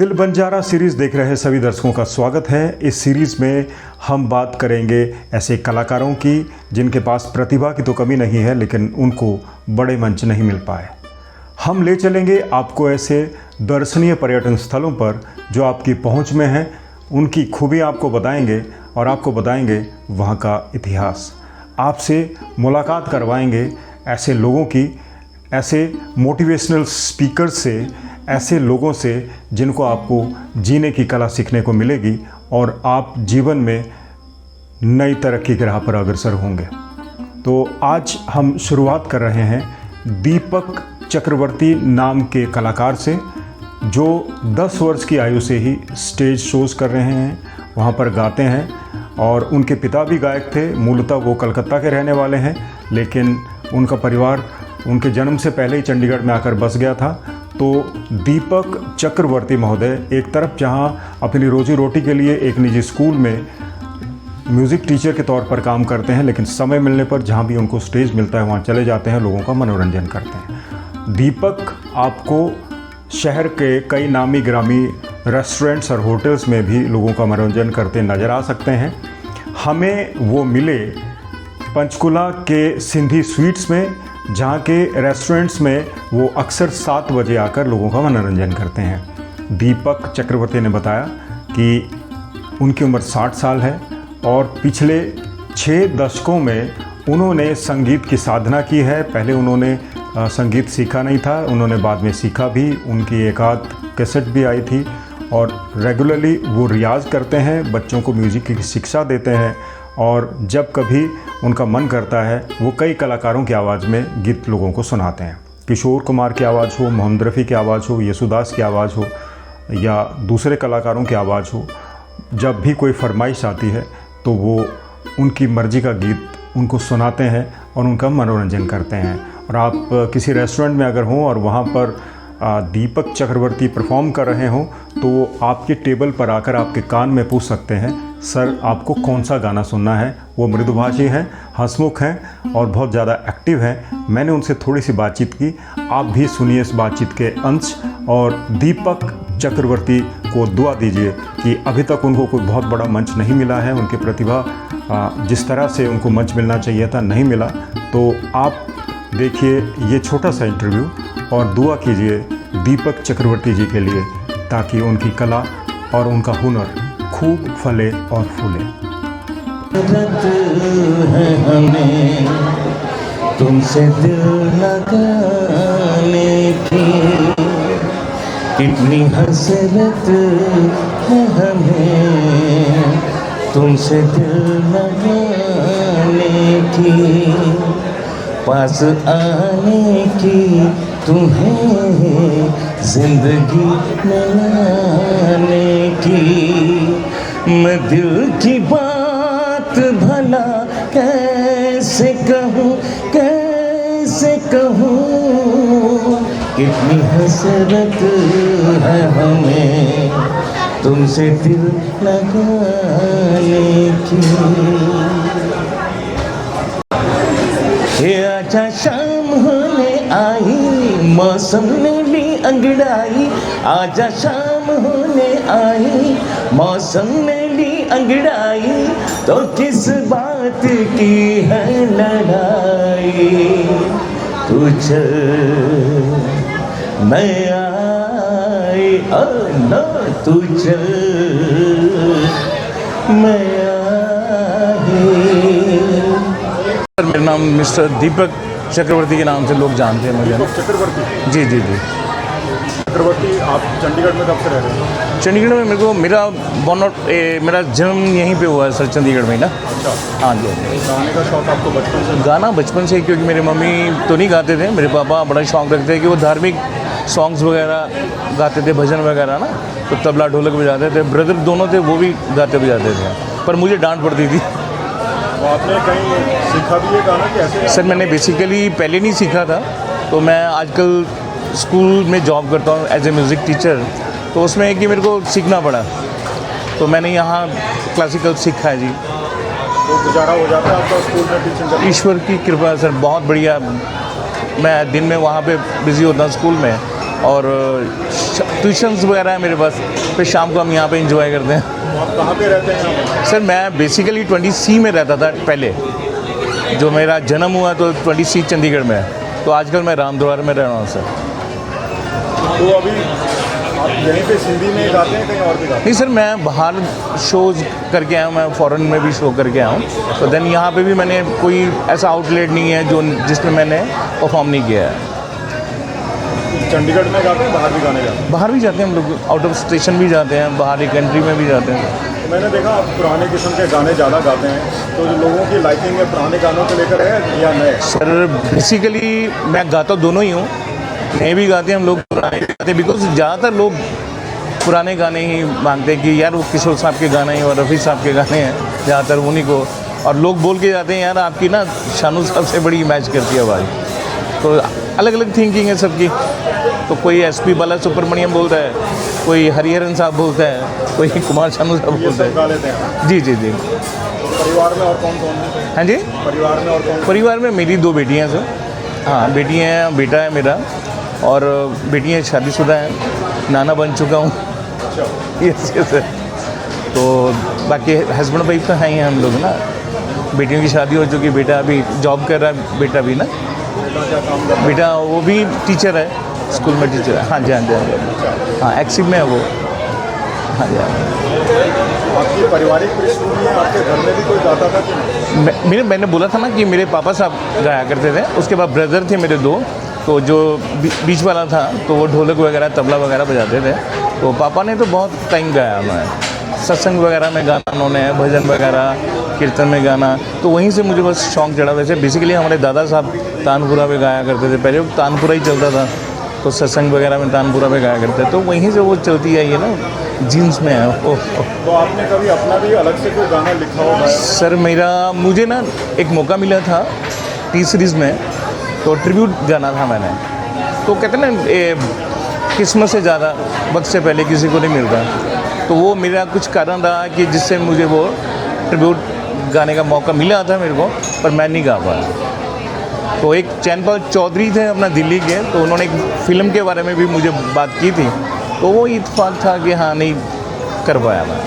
दिल बंजारा सीरीज़ देख रहे सभी दर्शकों का स्वागत है। इस सीरीज़ में हम बात करेंगे ऐसे कलाकारों की जिनके पास प्रतिभा की तो कमी नहीं है, लेकिन उनको बड़े मंच नहीं मिल पाए। हम ले चलेंगे आपको ऐसे दर्शनीय पर्यटन स्थलों पर जो आपकी पहुंच में हैं, उनकी खूबी आपको बताएंगे और आपको बताएंगे वहाँ का इतिहास। आपसे मुलाकात करवाएंगे ऐसे लोगों की, ऐसे मोटिवेशनल स्पीकर से, ऐसे लोगों से जिनको आपको जीने की कला सीखने को मिलेगी और आप जीवन में नई तरक्की की राह पर अग्रसर होंगे। तो आज हम शुरुआत कर रहे हैं दीपक चक्रवर्ती नाम के कलाकार से, जो 10 वर्ष की आयु से ही स्टेज शोज़ कर रहे हैं, वहाँ पर गाते हैं। और उनके पिता भी गायक थे। मूलतः वो कलकत्ता के रहने वाले हैं, लेकिन उनका परिवार उनके जन्म से पहले ही चंडीगढ़ में आकर बस गया था। तो दीपक चक्रवर्ती महोदय एक तरफ जहाँ अपनी रोजी रोटी के लिए एक निजी स्कूल में म्यूज़िक टीचर के तौर पर काम करते हैं, लेकिन समय मिलने पर जहाँ भी उनको स्टेज मिलता है वहाँ चले जाते हैं, लोगों का मनोरंजन करते हैं। दीपक आपको शहर के कई नामी ग्रामी रेस्टोरेंट्स और होटल्स में भी लोगों का मनोरंजन करते नज़र आ सकते हैं। हमें वो मिले पंचकुला के सिंधी स्वीट्स में, जहाँ के रेस्टोरेंट्स में वो अक्सर 7 बजे आकर लोगों का मनोरंजन करते हैं। दीपक चक्रवर्ती ने बताया कि उनकी उम्र 60 साल है और पिछले 6 दशकों में उन्होंने संगीत की साधना की है। पहले उन्होंने संगीत सीखा नहीं था, उन्होंने बाद में सीखा भी। उनकी एक आध कैसेट भी आई थी और रेगुलरली वो रियाज़ करते हैं, बच्चों को म्यूज़िक की शिक्षा देते हैं। और जब कभी उनका मन करता है वो कई कलाकारों की आवाज़ में गीत लोगों को सुनाते हैं। किशोर कुमार की आवाज़ हो, मोहम्मद रफ़ी की आवाज़ हो, येसुदास की आवाज़ हो या दूसरे कलाकारों की आवाज़ हो, जब भी कोई फरमाइश आती है तो वो उनकी मर्ज़ी का गीत उनको सुनाते हैं और उनका मनोरंजन करते हैं। और आप किसी रेस्टोरेंट में अगर हों और वहाँ पर दीपक चक्रवर्ती परफॉर्म कर रहे हों तो आपके टेबल पर आकर आपके कान में पूछ सकते हैं, सर आपको कौन सा गाना सुनना है। वो मृदुभाषी हैं, हंसमुख हैं और बहुत ज़्यादा एक्टिव हैं। मैंने उनसे थोड़ी सी बातचीत की, आप भी सुनिए इस बातचीत के अंश। और दीपक चक्रवर्ती को दुआ दीजिए कि अभी तक उनको कोई बहुत बड़ा मंच नहीं मिला है, उनकी प्रतिभा जिस तरह से उनको मंच मिलना चाहिए था नहीं मिला। तो आप देखिए ये छोटा सा इंटरव्यू और दुआ कीजिए दीपक चक्रवर्ती जी के लिए, ताकि उनकी कला और उनका हुनर खूब फले और फूले। है हमें तुमसे दिल लगाने की, कितनी हसरत है हमें तुमसे दिल लगाने की, पास आने की तुम्हें जिंदगी में लाने की। मैं दिल की बात भला कैसे कहूँ, कैसे कहूँ, कितनी हसरत है हमें तुमसे दिल लगाने की। आजा शाम होने आई, मौसम ने ली अंगड़ाई। आजा शाम होने आई, मौसम ने ली अंगड़ाई। तो किस बात की है लड़ाई, तू चल मैं आई, न तू चल मैं आई। मेरा नाम मिस्टर दीपक चक्रवर्ती के नाम से लोग जानते हैं मुझे। दीपक चक्रवर्ती? जी जी जी। चक्रवर्ती, आप चंडीगढ़ में कब से रह रहे हैं? चंडीगढ़ में मेरा जन्म यहीं पे हुआ है सर, चंडीगढ़ में ही ना। अच्छा। हाँ जी। गाने का शौक आपको बचपन से? गाना बचपन से, क्योंकि मेरी मम्मी तो नहीं गाते थे, मेरे पापा बड़ा शौक रखते हैं कि वो धार्मिक सॉन्ग्स वगैरह गाते थे, भजन वगैरह ना, तो तबला ढोलक बजाते थे। ब्रदर दोनों थे, वो भी गाते बजाते थे, पर मुझे डांट पड़ती थी। तो आपने कहीं सीखा भी ये गाना कि ऐसे? सर मैंने बेसिकली पहले नहीं सीखा था, तो मैं आजकल स्कूल में जॉब करता हूँ एज ए म्यूज़िक टीचर, तो उसमें है कि मेरे को सीखना पड़ा, तो मैंने यहाँ क्लासिकल सीखा है जी। तो गुजारा हो जाता है आपका स्कूल में टीचिंग करके? ईश्वर की कृपा सर, बहुत बढ़िया। मैं दिन में वहाँ पे बिज़ी होता हूँ स्कूल में, और ट्यूशन्स वगैरह है मेरे पास, फिर शाम को हम यहाँ पे इंजॉय करते हैं। आप कहाँ पे रहते हैं यहाँ पे? सर मैं बेसिकली 20C में रहता था पहले, जो मेरा जन्म हुआ तो 20C चंडीगढ़ में है, तो आजकल मैं रामद्वार में रह रहा हूँ सर। तो अभी आप यहीं पे सिंधी में गाते हैं, कहीं और भी गाते हैं? नहीं सर, मैं बाहर शोज़ करके आया हूँ, मैं फ़ॉरेन में भी शो करके आया हूँ, तो देन यहाँ पे भी मैंने कोई ऐसा आउटलेट नहीं है जो जिसमें मैंने परफॉर्म नहीं किया है। चंडीगढ़ में गाते हैं, बाहर भी गाने जाते हैं? बाहर भी जाते हैं हम लोग, आउट ऑफ स्टेशन भी जाते हैं, बाहर एक कंट्री में भी जाते हैं। तो मैंने देखा आप पुराने किस्म के गाने ज़्यादा गाते हैं, तो जो लोगों की लाइकिंग है पुराने गानों को लेकर है या नए? सर बेसिकली मैं गाता दोनों ही हूँ, नए भी गाते हैं हम लोग, पुराने भी गाते हैं, बिकॉज ज़्यादातर लोग पुराने गाने ही मांगते हैं कि यार वो किशोर साहब के गाने हैं और रफ़ी साहब के गाने हैं, ज़्यादातर उन्हीं को, और लोग बोल के जाते हैं यार आपकी ना शानू साहब से बड़ी मैच करती है आवाज़। तो अलग अलग थिंकिंग है सबकी, तो कोई SP बाला सुब्रमण्यम बोलता है, कोई हरिहरन साहब बोलता है, कोई कुमार शानू साहब ये बोलता सब गा है। लेते हैं? जी जी जी। परिवार में और कौन कौन है? हाँ जी, परिवार में और कौन? परिवार में मेरी 2 बेटियाँ हैं सर। हाँ, बेटी हैं, बेटा है मेरा, और बेटियाँ शादीशुदा हैं, नाना बन चुका हूँ। अच्छा। Yes yes sir. तो बाकी हस्बैंड वाइफ तो हैं ही हम लोग ना, बेटियों की शादी हो चुकी, बेटा अभी जॉब कर रहा है, बेटा भी ना, बेटा क्या काम करता है? बेटा वो भी टीचर है, स्कूल में टीचर है। हाँ जी हाँ जी हाँ जी, हाँ एक्सिव में है वो। हाँ जी हाँ जी। आपकी पारिवारिक पृष्ठभूमि है, आपके घर में भी कोई गाता था कि नहीं? मैंने बोला था ना कि मेरे पापा साहब गाया करते थे, उसके बाद ब्रदर थे मेरे 2, तो जो बीच वाला था तो वो ढोलक वगैरह तबला वगैरह बजाते थे, तो पापा ने तो बहुत टाइम गाया हमें, सत्संग वगैरह में गाना उन्होंने, भजन वगैरह, कीर्तन में गाना, तो वहीं से मुझे बस शौक़ चढ़ा। वैसे बेसिकली हमारे दादा साहब तानपुरा में गाया करते थे, पहले तानपुरा ही चलता था, तो सत्संग वगैरह में तानपुरा में गाया करते थे, तो वहीं से वो चलती आई है ना, जीन्स में है वो। तो आपने कभी अपना भी अलग से कोई गाना लिखा होगा? सर मुझे ना एक मौका मिला था टी सीरीज़ में, तो ट्रिब्यूट गाना था मैंने, तो कहते हैं ना किस्मत से ज़्यादा वक्त से पहले किसी को नहीं मिलता, तो वो मेरा कुछ कारण रहा कि जिससे मुझे वो ट्रिब्यूट गाने का मौका मिला था मेरे को, पर मैं नहीं गा पाया। तो एक चैनपाल चौधरी थे अपना दिल्ली के, तो उन्होंने एक फ़िल्म के बारे में भी मुझे बात की थी, तो वो इत्तेफाक था कि हाँ नहीं कर पाया मैं।